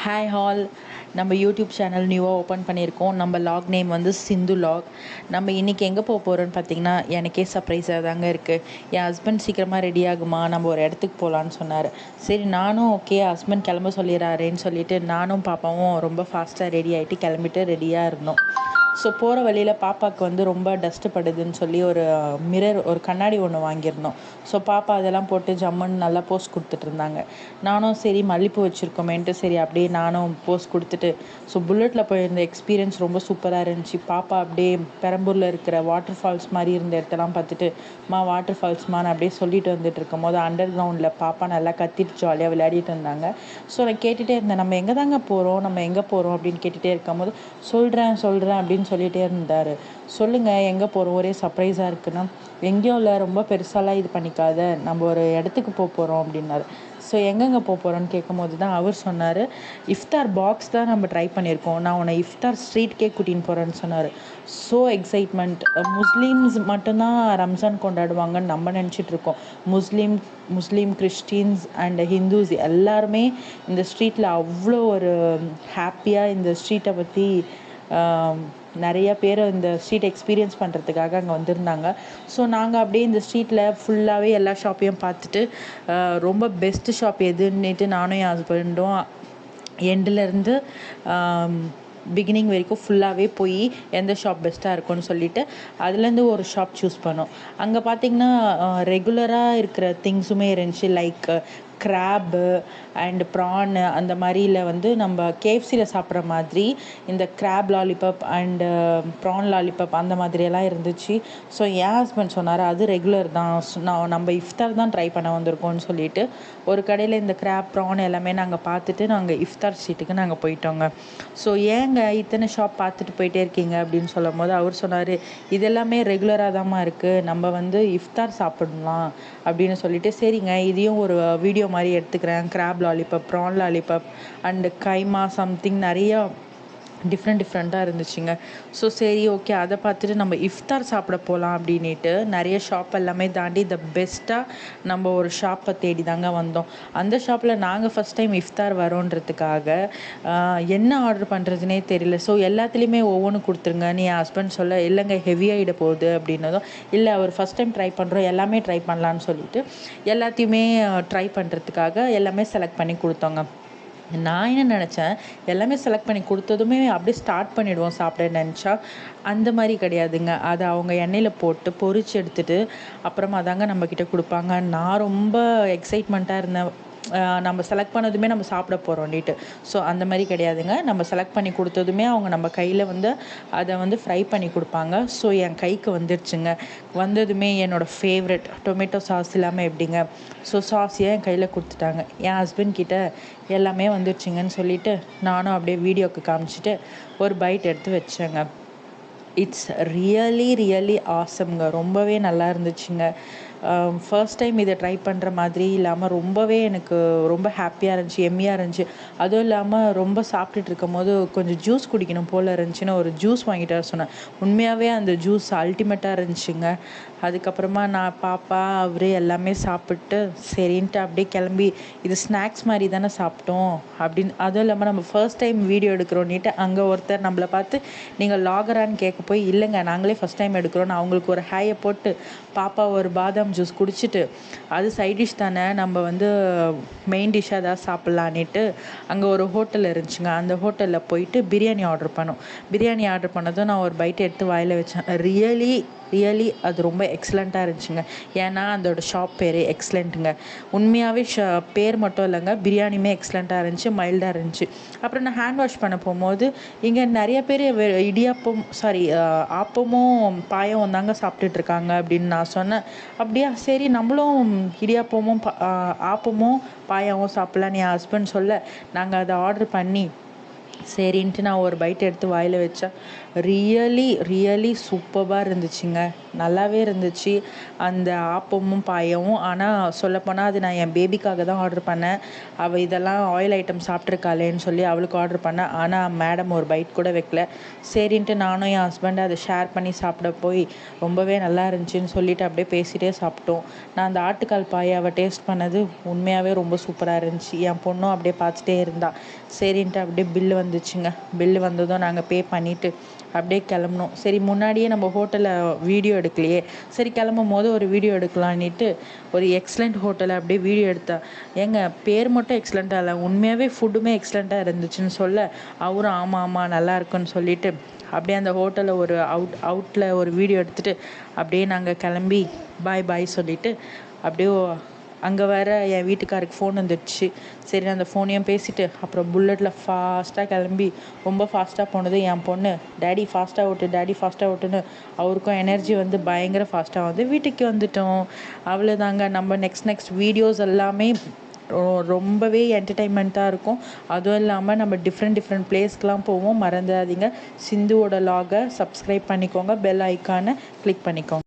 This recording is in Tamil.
Hi hall. நம்ம யூடியூப் சேனல் நியூவாக ஓப்பன் பண்ணியிருக்கோம். நம்ம லாக் நேம் வந்து சிந்து லாக். நம்ம இன்றைக்கி எங்கே போக போகிறோன்னு பார்த்தீங்கன்னா, எனக்கே சர்ப்ரைஸாக தாங்க இருக்குது. என் ஹஸ்பண்ட் சீக்கிரமாக ரெடி ஆகுமா, நம்ம ஒரு இடத்துக்கு போகலான்னு சொன்னார். சரி, நானும் ஓகே ஹஸ்பண்ட் கிளம்ப சொல்லிடுறாரேன்னு சொல்லிவிட்டு நானும் பாப்பாவும் ரொம்ப ஃபாஸ்ட்டாக ரெடி ஆகிட்டு கிளம்பிட்டு ரெடியாக இருந்தோம். ஸோ போகிற வழியில் பாப்பாவுக்கு வந்து ரொம்ப டஸ்ட்டு படுதுன்னு சொல்லி ஒரு கண்ணாடி ஒன்று வாங்கியிருந்தோம். ஸோ பாப்பா அதெல்லாம் போட்டு ஜம்முன்னு நல்லா போஸ் கொடுத்துட்டு இருந்தாங்க. நானும் சரி மல்லிப்பூ வச்சுருக்கோமேன்ட்டு சரி அப்படியே நானும் போஸ் கொடுத்துட்டு, ஸோ புல்லட்டில் போயிருந்த எக்ஸ்பீரியன்ஸ் ரொம்ப சூப்பராக இருந்துச்சு. பாப்பா அப்படியே பெரம்பூரில் இருக்கிற வாட்டர் ஃபால்ஸ் மாதிரி இருந்த இடத்தெல்லாம் பார்த்துட்டு, வாட்டர் ஃபால்ஸ்மான்னு அப்படியே சொல்லிட்டு வந்துட்டு இருக்கும் போது அண்டர் கிரவுண்டில் பாப்பா நல்லா கத்திட்டு ஜாலியாக விளையாடிட்டு இருந்தாங்க. ஸோ நான் கேட்டுகிட்டே இருந்தேன், நம்ம எங்கே தாங்க போகிறோம், நம்ம எங்கே போகிறோம் அப்படின்னு கேட்டுகிட்டே இருக்கும் போது சொல்கிறேன் அப்படின்னு சொல்லிகிட்டே இருந்தார். சொல்லுங்கள் எங்கே போகிறோம், ஒரே சர்ப்ரைஸாக இருக்குன்னா, எங்கேயும் இல்லை, ரொம்ப பெருசாலாம் இது பண்ணிக்காத, நம்ம ஒரு இடத்துக்கு போகிறோம் அப்படின்னாரு. ஸோ எங்கெங்கே போகிறோன்னு கேட்கும்போது தான் அவர் சொன்னார், இஃப்தார் பாக்ஸ் தான் நம்ம ட்ரை பண்ணியிருக்கோம், நான் உன்னை இஃப்தார் ஸ்ட்ரீட்கே கூட்டின்னு போகிறேன்னு சொன்னார். So excitement. முஸ்லீம்ஸ் மட்டும்தான் ரம்ஜான் கொண்டாடுவாங்கன்னு நம்ம நினச்சிட்ருக்கோம். முஸ்லீம் கிறிஸ்டின்ஸ் அண்ட் ஹிந்துஸ் எல்லாருமே இந்த ஸ்ட்ரீட்டில் அவ்வளோ ஒரு ஹாப்பியாக இந்த ஸ்ட்ரீட்டை பற்றி நிறைய பேர் இந்த ஸ்ட்ரீட் எக்ஸ்பீரியன்ஸ் பண்ணுறதுக்காக அங்கே வந்திருந்தாங்க. ஸோ நாங்கள் அப்படியே இந்த ஸ்ட்ரீட்டில் ஃபுல்லாகவே எல்லா ஷாப்பையும் பார்த்துட்டு ரொம்ப பெஸ்ட்டு ஷாப் எதுன்னுட்டு நானும் என் ஹஸ்பண்டும் எண்டுலேருந்து பிகினிங் வரைக்கும் ஃபுல்லாகவே போய் எந்த ஷாப் பெஸ்ட்டாக இருக்கும்னு சொல்லிவிட்டு அதுலேருந்து ஒரு ஷாப் சூஸ் பண்ணோம். அங்கே பார்த்திங்கன்னா ரெகுலராக இருக்கிற திங்ஸுமே இருந்துச்சு. லைக் கிராப்பு அண்ட் ப்ரான்னு அந்த மாதிரியில் வந்து நம்ம கேஎஃப்சியில் சாப்பிட்ற மாதிரி இந்த crab lollipop and prawn lollipop அந்த மாதிரியெல்லாம் இருந்துச்சு. ஸோ என் ஹஸ்பண்ட் சொன்னார், அது ரெகுலர் தான், நம்ம இஃப்தார் தான் ட்ரை பண்ண வந்திருக்கோம்னு சொல்லிட்டு ஒரு கடையில் இந்த கிராப் ப்ரான் எல்லாமே நாங்கள் பார்த்துட்டு நாங்கள் இஃப்தார் ஸ்ட்ரீட்டுக்கு நாங்கள் போயிட்டோங்க. ஸோ ஏங்க இத்தனை ஷாப் பார்த்துட்டு போயிட்டே இருக்கீங்க அப்படின்னு சொல்லும் போது அவர் சொன்னார், இதெல்லாமே ரெகுலராக தான்மா இருக்குது, நம்ம வந்து இஃப்தார் சாப்பிடலாம் அப்படின்னு சொல்லிட்டு, சரிங்க இதையும் ஒரு வீடியோ மாதிரி எடுத்துக்கிறேன், crab lollipop, prawn lollipop and keema something நிறையா டிஃப்ரெண்ட்டாக இருந்துச்சுங்க. ஸோ சரி ஓகே, அதை பார்த்துட்டு நம்ம இஃப்தார் சாப்பிட போகலாம் அப்படின்ட்டு நிறைய ஷாப் எல்லாமே தாண்டி பெஸ்ட்டாக நம்ம ஒரு ஷாப்பை தேடி தாங்க வந்தோம். அந்த ஷாப்பில் நாங்கள் ஃபஸ்ட் டைம் இஃப்தார் வரோன்றதுக்காக என்ன ஆர்டர் பண்ணுறதுனே தெரியல. ஸோ எல்லாத்துலேயுமே ஒவ்வொன்றும் கொடுத்துருங்க, நீ என் ஹஸ்பண்ட் சொல்ல, இல்லைங்க ஹெவியாகிட போகுது அப்படின்னதும், இல்லை அவர் ஃபஸ்ட் டைம் ட்ரை பண்ணுறோம், எல்லாமே ட்ரை பண்ணலான்னு சொல்லிட்டு எல்லாத்தையுமே ட்ரை பண்ணுறதுக்காக எல்லாமே செலக்ட் பண்ணி கொடுத்தோங்க. நான் என்ன நினச்சேன், எல்லாமே செலக்ட் பண்ணி கொடுத்ததுமே அப்படியே ஸ்டார்ட் பண்ணிவிடுவோம் சாப்பிட நினச்சா, அந்த மாதிரி கிடையாதுங்க. அதை அவங்க எண்ணெயில் போட்டு பொரிச்சு எடுத்துகிட்டு அப்புறமா தாங்க நம்மக்கிட்ட கொடுப்பாங்க. நான் ரொம்ப எக்ஸைட்மெண்ட்டாக இருந்தேன், நம்ம செலக்ட் பண்ணதுமே நம்ம சாப்பிட போகிறோன்னிட்டு. ஸோ அந்த மாதிரி கிடையாதுங்க, நம்ம செலக்ட் பண்ணி கொடுத்ததுமே அவங்க நம்ம கையில் வந்து அதை வந்து ஃப்ரை பண்ணி கொடுப்பாங்க. ஸோ என் கைக்கு வந்துடுச்சுங்க. வந்ததுமே என்னோடய ஃபேவரட் டொமேட்டோ சாஸ் இல்லாமல் எப்படிங்க, ஸோ சாஸையே என் கையில் கொடுத்துட்டாங்க. என் ஹஸ்பண்ட் கிட்ட எல்லாமே வந்துடுச்சுங்கன்னு சொல்லிவிட்டு நானும் அப்படியே வீடியோக்கு காமிச்சிட்டு ஒரு பைட் எடுத்து வச்சேங்க. It's really ஆசம்ங்க. ரொம்பவே நல்லா இருந்துச்சுங்க. ஃபர்ஸ்ட் டைம் இதை ட்ரை பண்ணுற மாதிரி இல்லாமல் ரொம்பவே எனக்கு ரொம்ப ஹாப்பியாக இருந்துச்சு, எம்மியாக இருந்துச்சு. அதுவும் இல்லாமல் ரொம்ப சாப்பிட்டுட்டு இருக்கும் போது கொஞ்சம் ஜூஸ் குடிக்கணும் போல் இருந்துச்சுன்னு ஒரு ஜூஸ் வாங்கிட்டு வர சொன்னேன். உண்மையாகவே அந்த ஜூஸ் அல்டிமேட்டாக இருந்துச்சுங்க. அதுக்கப்புறமா நான் பாப்பா அவர் எல்லாமே சாப்பிட்டு சரின்ட்டு அப்படியே கிளம்பி, இது ஸ்நாக்ஸ் மாதிரி தானே சாப்பிட்டோம் அப்படின்னு. அதுவும் இல்லாமல் நம்ம ஃபர்ஸ்ட் டைம் வீடியோ எடுக்கிறோன்னிட்டு அங்கே ஒருத்தர் நம்மளை பார்த்து நீங்கள் லாகரான்னு கேட்க போய், இல்லைங்க நாங்களே ஃபஸ்ட் டைம் எடுக்கிறோன்னு அவங்களுக்கு ஒரு ஹேயை போட்டு பாப்பா ஒரு பாதாம் ஜூஸ் குடிச்சிட்டு, அது சைட் டிஷ் தானே, நம்ம வந்து மெயின் டிஷ்ஷாக ஏதாவது சாப்பிட்லான்னுட்டு அங்கே ஒரு ஹோட்டல் இருந்துச்சுங்க. அந்த ஹோட்டலில் போயிட்டு பிரியாணி ஆர்டர் பண்ணதும் நான் ஒரு பைட் எடுத்து வாயில் வச்சேன். ரியலி அது ரொம்ப எக்ஸலண்ட்டாக இருந்துச்சுங்க. ஏன்னா அதோட ஷாப் பேரே எக்ஸலண்ட்டுங்க. உண்மையாகவே பேர் மட்டும் இல்லைங்க, பிரியாணியுமே எக்ஸலண்ட்டாக இருந்துச்சு, மைல்டாக இருந்துச்சு. அப்புறம் நான் ஹேண்ட் வாஷ் பண்ண போகும்போது இங்கே நிறைய பேர் ஆப்பமும் பாயவும் தாங்க சாப்பிட்டுட்ருக்காங்க அப்படின்னு நான் சொன்னேன். அப்படியா, சரி நம்மளும் இடியாப்பமும் ஆப்பமும் பாயாவும் சாப்பிட்லான்னு என் ஹஸ்பண்ட் சொல்ல, நாங்கள் அதை ஆர்டர் பண்ணி சரின்ட்டு நான் ஒரு பைட் எடுத்து வாயில் வச்சேன். ரியலி சூப்பராக இருந்துச்சுங்க. நல்லாவே இருந்துச்சு அந்த ஆப்பமும் பாயவும். ஆனால் சொல்லப்போனால் அது நான் என் பேபிக்காக தான் ஆர்டர் பண்ணேன். அவள் இதெல்லாம் ஆயில் ஐட்டம் சாப்பிட்ருக்காளேன்னு சொல்லி அவளுக்கு ஆர்டர் பண்ணேன். ஆனால் மேடம் ஒரு பைட் கூட வைக்கல. சரின்ட்டு நானும் என் ஹஸ்பண்ட் அதை ஷேர் பண்ணி சாப்பிட போய் ரொம்பவே நல்லா இருந்துச்சுன்னு சொல்லிட்டு அப்படியே பேசிகிட்டே சாப்பிட்டோம். நான் அந்த ஆட்டுக்கால் பாயாவை டேஸ்ட் பண்ணது உண்மையாகவே ரொம்ப சூப்பராக இருந்துச்சு. என் பொண்ணும் அப்படியே பார்த்துட்டே இருந்தா. சரின்ட்டு அப்படியே பில்லு வந்துச்சுங்க. பில்லு வந்ததும் நாங்கள் பே பண்ணிவிட்டு அப்படியே கிளம்புனோம். சரி முன்னாடியே நம்ம ஹோட்டலில் வீடியோ எடுக்கலையே, சரி கிளம்பும் போது ஒரு வீடியோ எடுக்கலான்ட்டு ஒரு எக்ஸலண்ட் ஹோட்டலை அப்படியே வீடியோ எடுத்தேன். ஏங்க பேர் மட்டும் எக்ஸலண்ட்டாக இல்லை, உண்மையாகவே ஃபுட்டுமே எக்ஸலண்ட்டாக இருந்துச்சுன்னு சொல்ல அவரும் ஆமாம் நல்லா இருக்குன்னு சொல்லிட்டு அப்படியே அந்த ஹோட்டலில் ஒரு அவுட்டில் ஒரு வீடியோ எடுத்துகிட்டு அப்படியே நாங்கள் கிளம்பி பாய் சொல்லிவிட்டு அப்படியே அங்கே வேறு என் வீட்டுக்காருக்கு ஃபோன் வந்துடுச்சு. சரி அந்த ஃபோனையும் பேசிவிட்டு அப்புறம் புல்லட்டில் ஃபாஸ்ட்டாக கிளம்பி ரொம்ப ஃபாஸ்ட்டாக போனது என் பொண்ணு டேடி ஃபாஸ்ட்டாக ஓட்டுன்னு அவருக்கும் எனர்ஜி வந்து பயங்கர ஃபாஸ்ட்டாக வந்து வீட்டுக்கு வந்துட்டோம். அவ்வளோதாங்க. நம்ம நெக்ஸ்ட் வீடியோஸ் எல்லாமே ரொம்பவே என்டர்டைன்மெண்ட்டாக இருக்கும். அதுவும் இல்லாமல் நம்ம டிஃப்ரெண்ட் பிளேஸ்க்கெலாம் போவோம். மறந்துடாதீங்க. சிந்துவோட லாகை சப்ஸ்கிரைப் பண்ணிக்கோங்க, பெல் ஐக்கானை கிளிக் பண்ணிக்கோங்க.